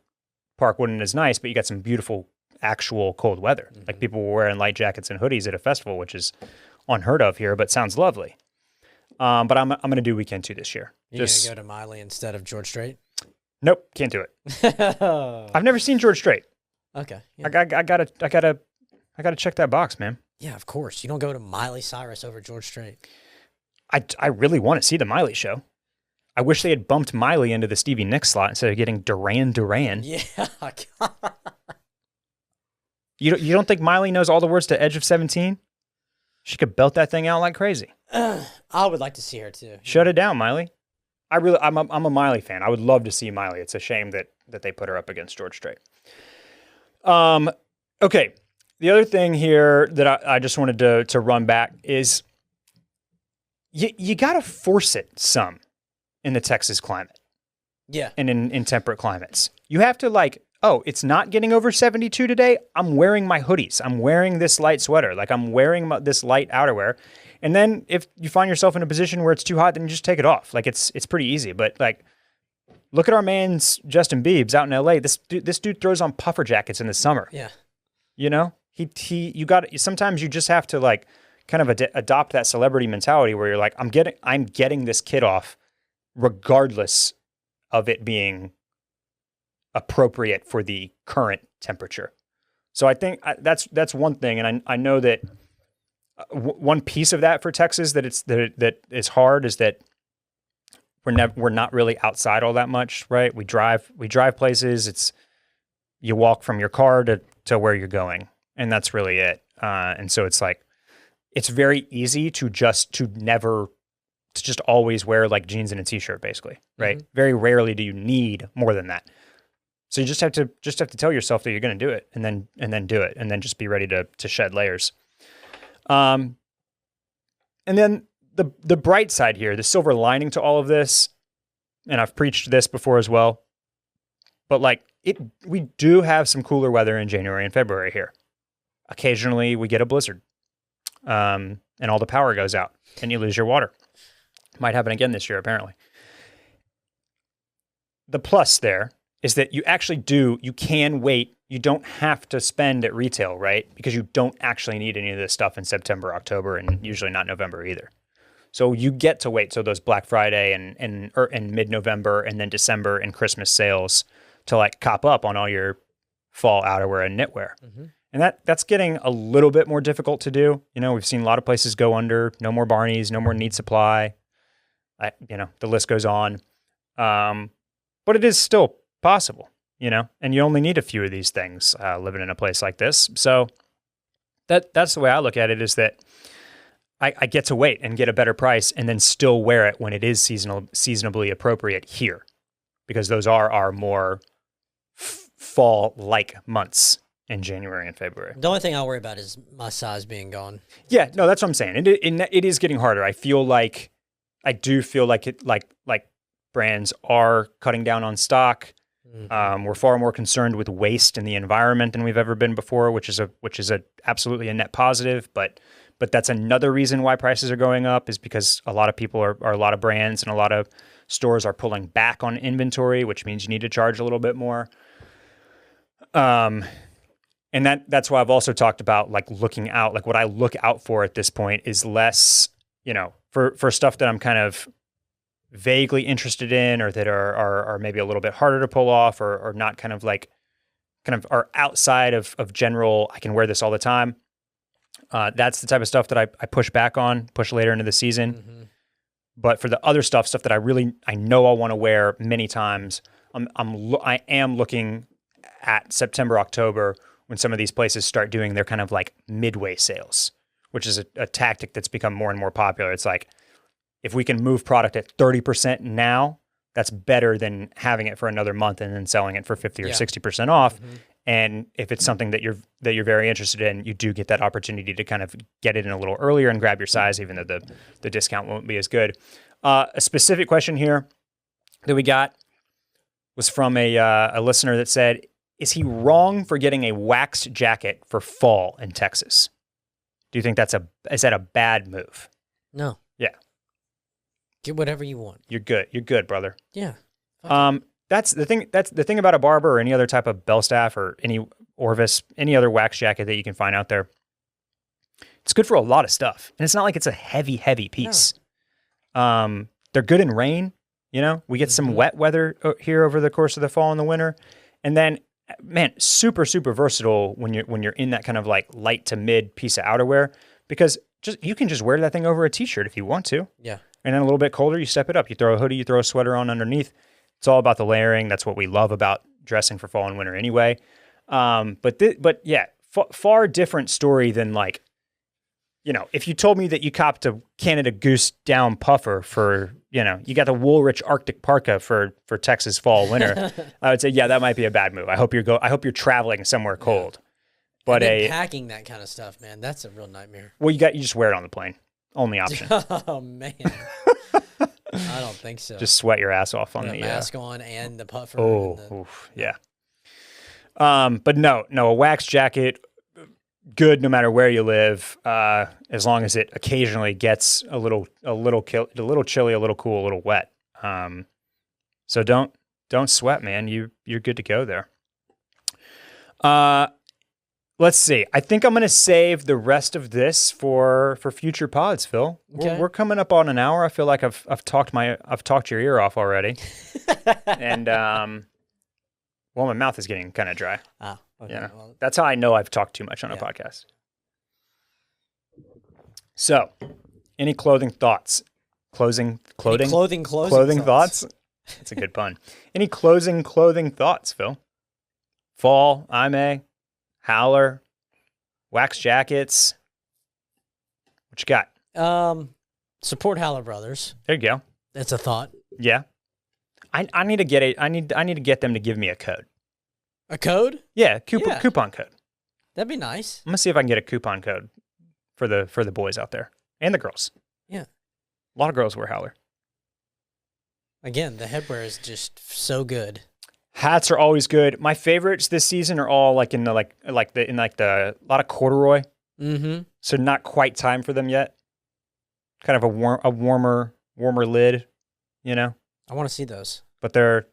park wasn't as nice, but you got some beautiful actual cold weather. Mm-hmm. People were wearing light jackets and hoodies at a festival, which is unheard of here, but sounds lovely. But I'm going to do weekend 2 this year. You're going to go to Miley instead of George Strait? Nope, can't do it. I've never seen George Strait. Okay. Yeah. I gotta check that box, man. Yeah, of course. You don't go to Miley Cyrus over George Strait. I really want to see the Miley show. I wish they had bumped Miley into the Stevie Nicks slot instead of getting Duran Duran. Yeah. You don't think Miley knows all the words to Edge of 17? She could belt that thing out like crazy. I would like to see her too. Shut it down, Miley. I'm a Miley fan. I would love to see Miley. It's a shame that they put her up against George Strait. Okay. The other thing here that I just wanted to run back is you got to force it some in the Texas climate. Yeah. And in temperate climates. You have to it's not getting over 72 today. I'm wearing my hoodies. I'm wearing this light sweater. I'm wearing this light outerwear. And then if you find yourself in a position where it's too hot, then you just take it off. It's pretty easy. But look at our man's Justin Biebs out in LA. This dude throws on puffer jackets in the summer. Yeah. You know, sometimes you just have to kind of adopt that celebrity mentality where you're like, I'm getting this kit off regardless of it being appropriate for the current temperature. So I think that's one thing. And I know that one piece of that for Texas that is hard is that we're not really outside all that much, right? We drive places. You walk from your car to where you're going, and that's really it. And so it's like, it's very easy to just always wear like jeans and a t-shirt, basically, right? Mm-hmm. Very rarely do you need more than that. So you just have to tell yourself that you're going to do it, and then do it, and then just be ready to shed layers. And then the bright side here, the silver lining to all of this, and I've preached this before as well, but like we do have some cooler weather in January and February here. Occasionally we get a blizzard, and all the power goes out, and you lose your water. Might happen again this year, apparently. The plus there is that you can wait. You don't have to spend at retail, right? Because you don't actually need any of this stuff in September, October, and usually not November either. So you get to wait till those Black Friday and mid-November and then December and Christmas sales to like cop up on all your fall outerwear and knitwear. Mm-hmm. And that's getting a little bit more difficult to do. You know, we've seen a lot of places go under, no more Barneys, no more Need Supply. The list goes on. But it is still possible, and you only need a few of these things living in a place like this. So that's the way I look at it, is that I get to wait and get a better price and then still wear it when it is seasonably appropriate here, because those are our more fall-like months in January and February. The only thing I worry about is my size being gone. Yeah, no, that's what I'm saying. It is getting harder. I do feel like it, like brands are cutting down on stock. Mm-hmm. We're far more concerned with waste in the environment than we've ever been before, which is absolutely a net positive. But that's another reason why prices are going up, is because a lot of people are a lot of brands and a lot of stores are pulling back on inventory, which means you need to charge a little bit more. And that's why I've also talked about like looking out, like what I look out for at this point is less, for stuff that I'm kind of vaguely interested in, or that are maybe a little bit harder to pull off, or not kind of are outside of general, I can wear this all the time. That's the type of stuff that I push later into the season. Mm-hmm. But for the other stuff that I know I want to wear many times, I am looking at September, October, when some of these places start doing their kind of like midway sales, which is a tactic that's become more and more popular. It's like, if we can move product at 30% now, that's better than having it for another month and then selling it for 50 or 60% off. Mm-hmm. And if it's something that you're very interested in, you do get that opportunity to kind of get it in a little earlier and grab your size, even though the discount won't be as good. A specific question here that we got was from a listener that said, is he wrong for getting a waxed jacket for fall in Texas? Do you think is that a bad move? No. Yeah. Get whatever you want. You're good, brother. Yeah. That's the thing. That's the thing about a Barber or any other type of bell staff or any Orvis, any other wax jacket that you can find out there. It's good for a lot of stuff, and it's not like it's a heavy piece. No. They're good in rain. We get some wet weather here over the course of the fall and the winter, and then, man, super versatile when you're in that kind of like light to mid piece of outerwear, because you can just wear that thing over a t-shirt if you want to. Yeah. And then a little bit colder, you step it up. You throw a hoodie, you throw a sweater on underneath. It's all about the layering. That's what we love about dressing for fall and winter anyway. But yeah, far different story than like, if you told me that you copped a Canada Goose down puffer for, you got the Woolrich Arctic parka for Texas fall winter, I would say, yeah, that might be a bad move. I hope you're traveling somewhere cold. But packing that kind of stuff, man, that's a real nightmare. Well, you just wear it on the plane. Only option. Oh man. I don't think so. Just sweat your ass off on the mask on and the puffer. Yeah. But no, a wax jacket, good no matter where you live, as long as it occasionally gets a little chilly, a little cool, a little wet. So don't sweat, man. You're good to go there. let's see. I think I'm going to save the rest of this for future pods, Phil. Okay. We're coming up on an hour. I feel like I've talked your ear off already. And well, my mouth is getting kind of dry. Ah, okay. Yeah. Well, That's how I know I've talked too much on a podcast. So, any clothing thoughts? Clothing thoughts? That's a good pun. Any clothing thoughts, Phil? Fall, Aimé, Howler, wax jackets. What you got? Support Howler Brothers. There you go. That's a thought. Yeah. I need to get I need to get them to give me a code. A code? Yeah, coupon code. That'd be nice. I'm gonna see if I can get a coupon code for the boys out there and the girls. Yeah. A lot of girls wear Howler. Again, the headwear is just so good. Hats are always good. My favorites this season are all like in the a lot of corduroy. Mm-hmm. So not quite time for them yet. Kind of a warmer lid, you know. I want to see those. But they're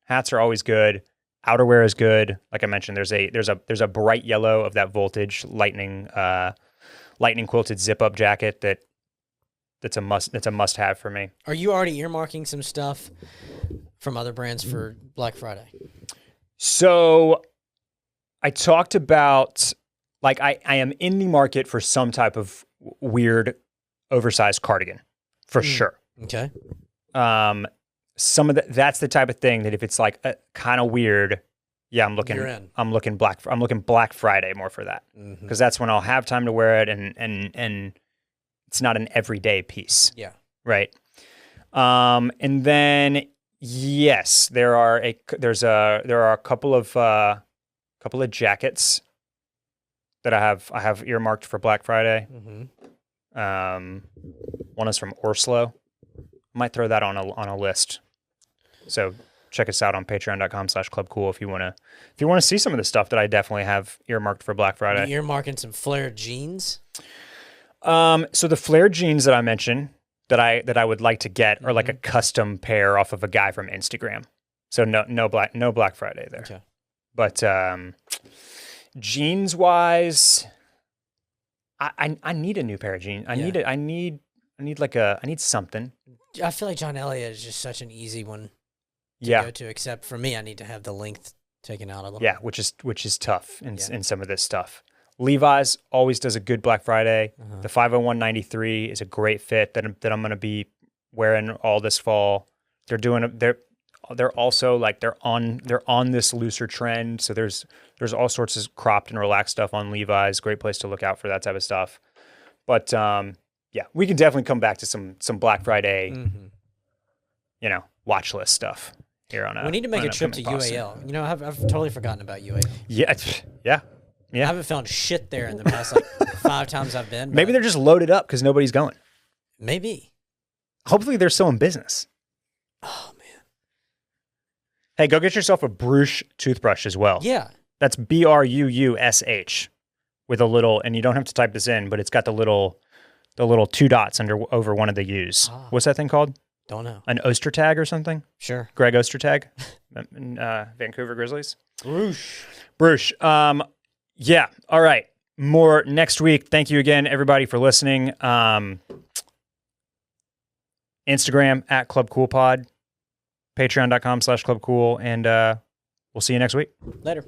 hats are always good. Outerwear is good. Like I mentioned, there's a bright yellow of that Voltage lightning quilted zip up jacket that's a must have for me. Are you already earmarking some stuff from other brands for Black Friday? So I talked about I am in the market for some type of weird oversized cardigan for sure. Okay. Some of that's the type of thing that if it's like kind of weird, yeah, I'm looking Black Friday more for that because that's when I'll have time to wear it and it's not an everyday piece. Yeah. Right. And then yes, there are a couple of jackets that I have earmarked for Black Friday. Mm-hmm. One is from Orslo. Might throw that on a list. So check us out on patreon.com/clubcool if you want to see some of the stuff that I definitely have earmarked for Black Friday. You're earmarking some flared jeans? So the flared jeans that I mentioned that I would like to get are like a custom pair off of a guy from Instagram. So no Black Friday there. Okay. But jeans wise, I need a new pair of jeans. I need something. I feel like John Elliott is just such an easy one to go to, except for me, I need to have the length taken out a little. Yeah, which is tough in some of this stuff. Levi's always does a good Black Friday. The 50193 is a great fit that I'm going to be wearing all this fall. They're also like they're on this looser trend. So there's all sorts of cropped and relaxed stuff on Levi's. Great place to look out for that type of stuff. But yeah, we can definitely come back to some Black Friday, watch list stuff here on. We need to make a trip to UAL. You know, I've totally forgotten about UAL. Yeah. I haven't found shit there in the past 5 times I've been. Maybe they're just loaded up because nobody's going. Maybe. Hopefully they're still in business. Oh man. Hey, go get yourself a Brush toothbrush as well. Yeah. That's BRUUSH with a little, and you don't have to type this in, but it's got the little 2 dots over one of the U's. What's that thing called? Don't know. An Ostertag or something? Sure. Greg Ostertag, Vancouver Grizzlies. Brush. Yeah. All right. More next week. Thank you again, everybody, for listening. Instagram @ClubCoolPod, patreon.com/ClubCool, and we'll see you next week. Later.